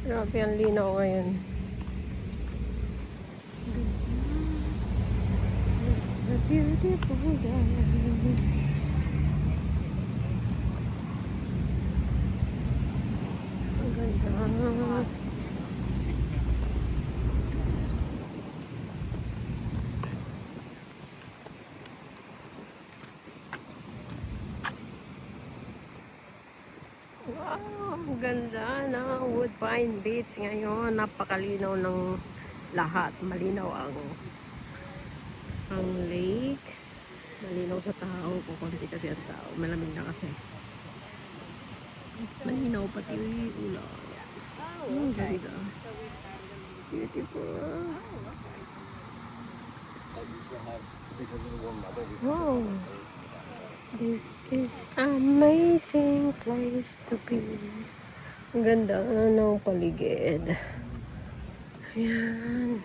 Grabe ang linaw ngayon. It's a beautiful day. Ang ganda. Wow, ang ganda ng Woodbine Beach ngayon. Napakalinaw ng lahat. Malinaw ang lake. Malinaw sa tao. Kukunti kasi ang tao. Malamig na kasi. Malinaw pati yung ulan. Ang ganda. Beautiful. Wow. This is amazing place to be. Ang ganda ng paligid. Ayan.